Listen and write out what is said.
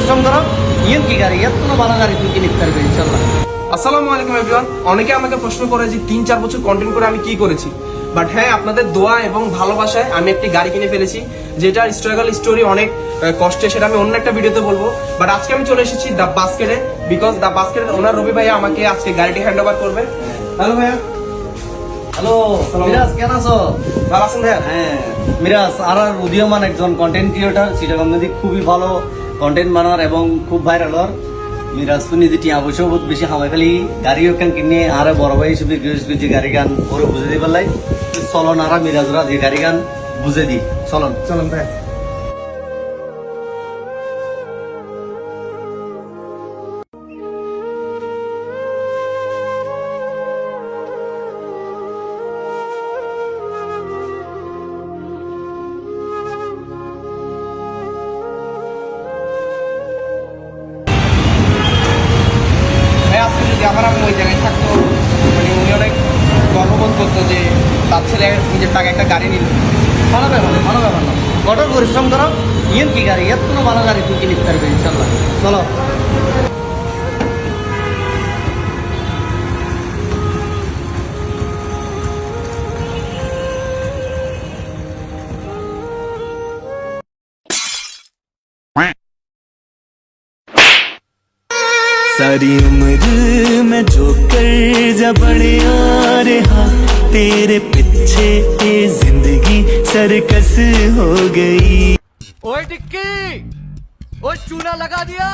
পরিশ্রম করো ইয়েন কি গাড়ি এত ভালো গাড়ি তুই কিনে নিতে পারবে ইনশাল্লাহ। আসসালামু আলাইকুম এভরিওয়ান। অনেকে আমাকে প্রশ্ন করে যে 3-4 বছর কন্টেন্ট করে আমি কি করেছি, বাট হ্যাঁ, আপনাদের দোয়া এবং ভালোবাসায় আমি একটি গাড়ি কিনে ফেলেছি, যেটার স্ট্রাগল স্টোরি অনেক কষ্টে, সেটা আমি অন্য একটা ভিডিওতে বলবো। বাট আজকে আমি চলে এসেছি দ্য বাস্কেটে, বিকজ দ্য বাস্কেটের ওনার রবি ভাইয়া আমাকে আজকে গাড়িটি হ্যান্ড ওভার করবে। হ্যালো ভাইয়া। হ্যালো মিরাজ, কেন আছো? ভালো আছেন ভাইয়া? হ্যাঁ মিরাজ আর উদীয়মান একজন কন্টেন্ট ক্রিয়েটর, চিটাগাং নদী খুবই ভালো কন্টেন্ট বানার এবং খুব ভাইরালর। মিরাজ তো নিজে টিয়া পয়সাও বহুত বেশি হামাই ফেলি গাড়ি ওখান কিনে আর বড় ভাই হিসেবে যে গাড়ি গান ওরা বুঝে দিবার লাই চলন আর মিরাজরা যে গাড়ি গান বুঝে দি চলন। চলুন ভাইয়া। আজকে যদি আবার আমি ওই জায়গায় থাকতো, মানে উনি অনেক গর্ববোধ করতো যে তার ছেলে নিজের টাকা একটা গাড়ি নিল। ভালো ব্যাপার না, ভালো ব্যাপার না, কঠোর পরিশ্রম করো ইয়েন কি গাড়ি এত ভালো গাড়ি তুই কিনে নিতে পারবে ইনশাল্লাহ। চলো। सारी उम्र में जो कर जा बड़े आ रहा तेरे पीछे ये जिंदगी सरकस हो गई। ओए टिक्की, ओए चूना लगा दिया।